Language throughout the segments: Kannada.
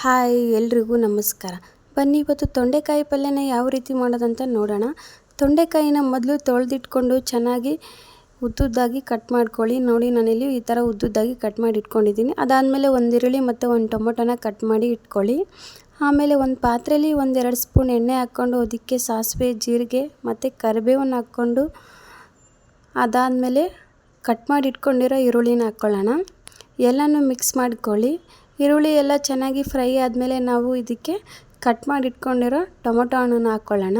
ಹಾಯ್ ಎಲ್ರಿಗೂ ನಮಸ್ಕಾರ. ಬನ್ನಿ ಇವತ್ತು ತೊಂಡೆಕಾಯಿ ಪಲ್ಯನ ಯಾವ ರೀತಿ ಮಾಡೋದಂತ ನೋಡೋಣ. ತೊಂಡೆಕಾಯಿನ ಮೊದಲು ತೊಳೆದಿಟ್ಕೊಂಡು ಚೆನ್ನಾಗಿ ಉದ್ದುದ್ದಾಗಿ ಕಟ್ ಮಾಡ್ಕೊಳ್ಳಿ. ನೋಡಿ ನಾನಿಲ್ಲಿ ಈ ಥರ ಉದ್ದುದ್ದಾಗಿ ಕಟ್ ಮಾಡಿ ಇಟ್ಕೊಂಡಿದ್ದೀನಿ. ಅದಾದಮೇಲೆ ಒಂದು ಈರುಳ್ಳಿ ಮತ್ತು ಒಂದು ಟೊಮೊಟೊನ ಕಟ್ ಮಾಡಿ ಇಟ್ಕೊಳ್ಳಿ. ಆಮೇಲೆ ಒಂದು ಪಾತ್ರೆಯಲ್ಲಿ 1-2 ಸ್ಪೂನ್ ಎಣ್ಣೆ ಹಾಕ್ಕೊಂಡು ಅದಕ್ಕೆ ಸಾಸಿವೆ, ಜೀರಿಗೆ ಮತ್ತು ಕರಿಬೇವನ್ನು ಹಾಕ್ಕೊಂಡು ಅದಾದಮೇಲೆ ಕಟ್ ಮಾಡಿ ಇಟ್ಕೊಂಡಿರೋ ಈರುಳ್ಳಿನ ಹಾಕ್ಕೊಳ್ಳೋಣ. ಎಲ್ಲನೂ ಮಿಕ್ಸ್ ಮಾಡ್ಕೊಳ್ಳಿ. ಈರುಳ್ಳಿ ಎಲ್ಲ ಚೆನ್ನಾಗಿ ಫ್ರೈ ಆದಮೇಲೆ ನಾವು ಇದಕ್ಕೆ ಕಟ್ ಮಾಡಿ ಇಟ್ಕೊಂಡಿರೋ ಟೊಮೊಟೊ ಹಣ್ಣನ್ನು ಹಾಕ್ಕೊಳ್ಳೋಣ.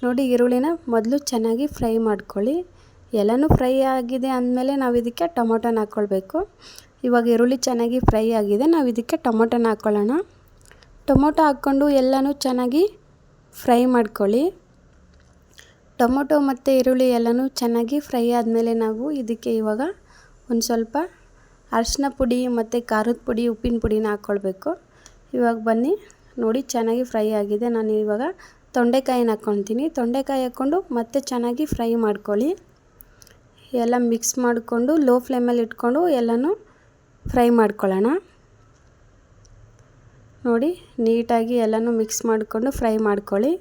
ನೋಡಿ ಈರುಳ್ಳಿನ ಮೊದಲು ಚೆನ್ನಾಗಿ ಫ್ರೈ ಮಾಡ್ಕೊಳ್ಳಿ. ಎಲ್ಲನೂ ಫ್ರೈ ಆಗಿದೆ ಅಂದಮೇಲೆ ನಾವು ಇದಕ್ಕೆ ಟೊಮೊಟೊನ ಹಾಕ್ಕೊಳ್ಬೇಕು. ಇವಾಗ ಈರುಳ್ಳಿ ಚೆನ್ನಾಗಿ ಫ್ರೈ ಆಗಿದೆ, ನಾವು ಇದಕ್ಕೆ ಟೊಮೊಟೊನ ಹಾಕ್ಕೊಳ್ಳೋಣ. ಟೊಮೊಟೊ ಹಾಕ್ಕೊಂಡು ಎಲ್ಲನೂ ಚೆನ್ನಾಗಿ ಫ್ರೈ ಮಾಡ್ಕೊಳ್ಳಿ. ಟೊಮೊಟೊ ಮತ್ತು ಈರುಳ್ಳಿ ಎಲ್ಲನೂ ಚೆನ್ನಾಗಿ ಫ್ರೈ ಆದಮೇಲೆ ನಾವು ಇದಕ್ಕೆ ಇವಾಗ ಒಂದು ಸ್ವಲ್ಪ ಅರಿಶಿನ ಪುಡಿ ಮತ್ತು ಖಾರದ ಪುಡಿ, ಉಪ್ಪಿನ ಪುಡಿನ ಹಾಕ್ಕೊಳ್ಬೇಕು. ಇವಾಗ ಬನ್ನಿ ನೋಡಿ ಚೆನ್ನಾಗಿ ಫ್ರೈ ಆಗಿದೆ. ನಾನು ಇವಾಗ ತೊಂಡೆಕಾಯಿನ ಹಾಕ್ಕೊಳ್ತೀನಿ. ತೊಂಡೆಕಾಯಿ ಹಾಕ್ಕೊಂಡು ಮತ್ತೆ ಚೆನ್ನಾಗಿ ಫ್ರೈ ಮಾಡ್ಕೊಳ್ಳಿ. ಎಲ್ಲ ಮಿಕ್ಸ್ ಮಾಡಿಕೊಂಡು ಲೋ ಫ್ಲೇಮಲ್ಲಿ ಇಟ್ಕೊಂಡು ಎಲ್ಲನೂ ಫ್ರೈ ಮಾಡ್ಕೊಳ್ಳೋಣ. ನೋಡಿ ನೀಟಾಗಿ ಎಲ್ಲನೂ ಮಿಕ್ಸ್ ಮಾಡಿಕೊಂಡು ಫ್ರೈ ಮಾಡ್ಕೊಳ್ಳಿ.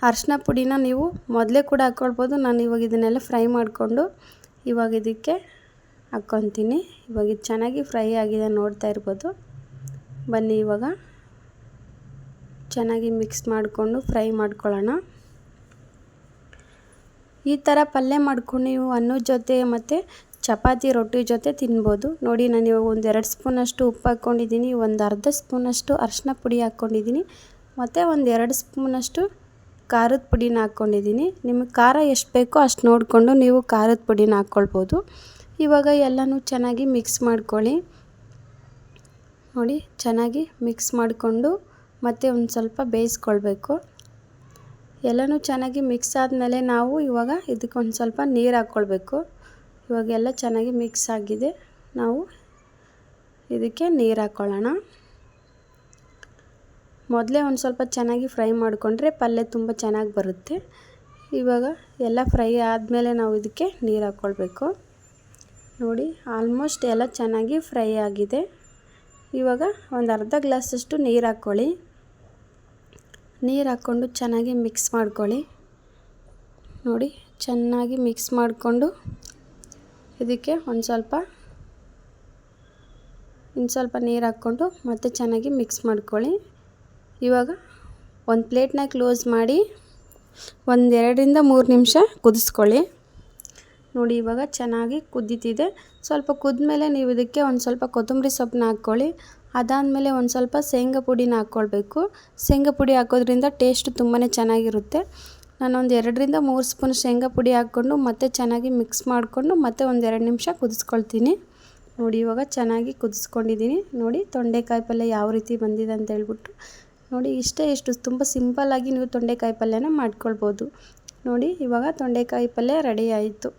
ಅರಿಶಿನ ಪುಡಿನ ನೀವು ಮೊದಲೇ ಕೂಡ ಹಾಕ್ಕೊಳ್ಬೋದು. ನಾನು ಇವಾಗ ಇದನ್ನೆಲ್ಲ ಫ್ರೈ ಮಾಡಿಕೊಂಡು ಇವಾಗ ಇದಕ್ಕೆ ಹಾಕ್ಕೊತೀನಿ. ಇವಾಗ ಇದು ಚೆನ್ನಾಗಿ ಫ್ರೈ ಆಗಿದೆ, ನೋಡ್ತಾ ಇರ್ಬೋದು. ಬನ್ನಿ ಇವಾಗ ಚೆನ್ನಾಗಿ ಮಿಕ್ಸ್ ಮಾಡಿಕೊಂಡು ಫ್ರೈ ಮಾಡ್ಕೊಳ್ಳೋಣ. ಈ ಥರ ಪಲ್ಯ ಮಾಡ್ಕೊಂಡು ನೀವು ಅನ್ನದ ಜೊತೆ ಮತ್ತು ಚಪಾತಿ ರೊಟ್ಟಿ ಜೊತೆ ತಿನ್ಬೋದು. ನೋಡಿ ನಾನು ಇವಾಗ 1-2 ಸ್ಪೂನಷ್ಟು ಉಪ್ಪು ಹಾಕ್ಕೊಂಡಿದ್ದೀನಿ, ಒಂದು ಅರ್ಧ ಸ್ಪೂನಷ್ಟು ಅರಿಶಿನ ಪುಡಿ ಹಾಕ್ಕೊಂಡಿದ್ದೀನಿ ಮತ್ತು 1-2 ಸ್ಪೂನಷ್ಟು ಖಾರದ ಪುಡಿನ ಹಾಕ್ಕೊಂಡಿದ್ದೀನಿ. ನಿಮಗೆ ಖಾರ ಎಷ್ಟು ಬೇಕೋ ಅಷ್ಟು ನೋಡಿಕೊಂಡು ನೀವು ಖಾರದ ಪುಡಿನ ಹಾಕ್ಕೊಳ್ಬೋದು. ಇವಾಗ ಎಲ್ಲನೂ ಚೆನ್ನಾಗಿ ಮಿಕ್ಸ್ ಮಾಡ್ಕೊಳ್ಳಿ. ನೋಡಿ ಚೆನ್ನಾಗಿ ಮಿಕ್ಸ್ ಮಾಡಿಕೊಂಡು ಮತ್ತೆ ಒಂದು ಸ್ವಲ್ಪ ಬೇಯಿಸ್ಕೊಳ್ಬೇಕು. ಎಲ್ಲನೂ ಚೆನ್ನಾಗಿ ಮಿಕ್ಸ್ ಆದಮೇಲೆ ನಾವು ಇವಾಗ ಇದಕ್ಕೆ ಒಂದು ಸ್ವಲ್ಪ ನೀರು ಹಾಕ್ಕೊಳ್ಬೇಕು. ಇವಾಗೆಲ್ಲ ಚೆನ್ನಾಗಿ ಮಿಕ್ಸ್ ಆಗಿದೆ, ನಾವು ಇದಕ್ಕೆ ನೀರು ಹಾಕ್ಕೊಳ್ಳೋಣ. ಮೊದಲೇ ಒಂದು ಸ್ವಲ್ಪ ಚೆನ್ನಾಗಿ ಫ್ರೈ ಮಾಡಿಕೊಂಡ್ರೆ ಪಲ್ಯ ತುಂಬ ಚೆನ್ನಾಗಿ ಬರುತ್ತೆ. ಇವಾಗ ಎಲ್ಲ ಫ್ರೈ ಆದಮೇಲೆ ನಾವು ಇದಕ್ಕೆ ನೀರು ಹಾಕ್ಕೊಳ್ಬೇಕು. ನೋಡಿ ಆಲ್ಮೋಸ್ಟ್ ಎಲ್ಲ ಚೆನ್ನಾಗಿ ಫ್ರೈ ಆಗಿದೆ. ಇವಾಗ ಒಂದು ಅರ್ಧ ಗ್ಲಾಸಷ್ಟು ನೀರು ಹಾಕ್ಕೊಳ್ಳಿ. ನೀರು ಹಾಕ್ಕೊಂಡು ಚೆನ್ನಾಗಿ ಮಿಕ್ಸ್ ಮಾಡ್ಕೊಳ್ಳಿ. ನೋಡಿ ಚೆನ್ನಾಗಿ ಮಿಕ್ಸ್ ಮಾಡಿಕೊಂಡು ಇದಕ್ಕೆ ಇನ್ನು ಸ್ವಲ್ಪ ನೀರು ಹಾಕ್ಕೊಂಡು ಮತ್ತೆ ಚೆನ್ನಾಗಿ ಮಿಕ್ಸ್ ಮಾಡ್ಕೊಳ್ಳಿ. ಇವಾಗ ಒಂದು ಪ್ಲೇಟ್ನ ಕ್ಲೋಸ್ ಮಾಡಿ 1-2-3 ನಿಮಿಷ ಕುದಿಸ್ಕೊಳ್ಳಿ. ನೋಡಿ ಇವಾಗ ಚೆನ್ನಾಗಿ ಕುದೀತಿದೆ. ಸ್ವಲ್ಪ ಕುದ್ಮೇಲೆ ನೀವು ಇದಕ್ಕೆ ಒಂದು ಸ್ವಲ್ಪ ಕೊತ್ತಂಬರಿ ಸೊಪ್ಪನ್ನ ಹಾಕ್ಕೊಳ್ಳಿ. ಅದಾದಮೇಲೆ ಒಂದು ಸ್ವಲ್ಪ ಶೇಂಗಾ ಪುಡಿನ ಹಾಕ್ಕೊಳ್ಬೇಕು. ಶೇಂಗಾ ಪುಡಿ ಹಾಕೋದ್ರಿಂದ ಟೇಸ್ಟ್ ತುಂಬಾ ಚೆನ್ನಾಗಿರುತ್ತೆ. ನಾನೊಂದು 2-3 ಸ್ಪೂನ್ ಶೇಂಗಾ ಪುಡಿ ಹಾಕ್ಕೊಂಡು ಮತ್ತೆ ಚೆನ್ನಾಗಿ ಮಿಕ್ಸ್ ಮಾಡಿಕೊಂಡು ಮತ್ತೆ 1-2 ನಿಮಿಷ ಕುದಿಸ್ಕೊಳ್ತೀನಿ. ನೋಡಿ ಇವಾಗ ಚೆನ್ನಾಗಿ ಕುದಿಸ್ಕೊಂಡಿದ್ದೀನಿ. ನೋಡಿ ತೊಂಡೆಕಾಯಿ ಪಲ್ಯ ಯಾವ ರೀತಿ ಬಂದಿದೆ ಅಂತ ಹೇಳ್ಬಿಟ್ಟು. ನೋಡಿ ಇಷ್ಟು ತುಂಬ ಸಿಂಪಲ್ಲಾಗಿ ನೀವು ತೊಂಡೆಕಾಯಿ ಪಲ್ಯನ ಮಾಡ್ಕೊಳ್ಬೋದು. ನೋಡಿ ಇವಾಗ ತೊಂಡೆಕಾಯಿ ಪಲ್ಯ ರೆಡಿ ಆಯಿತು.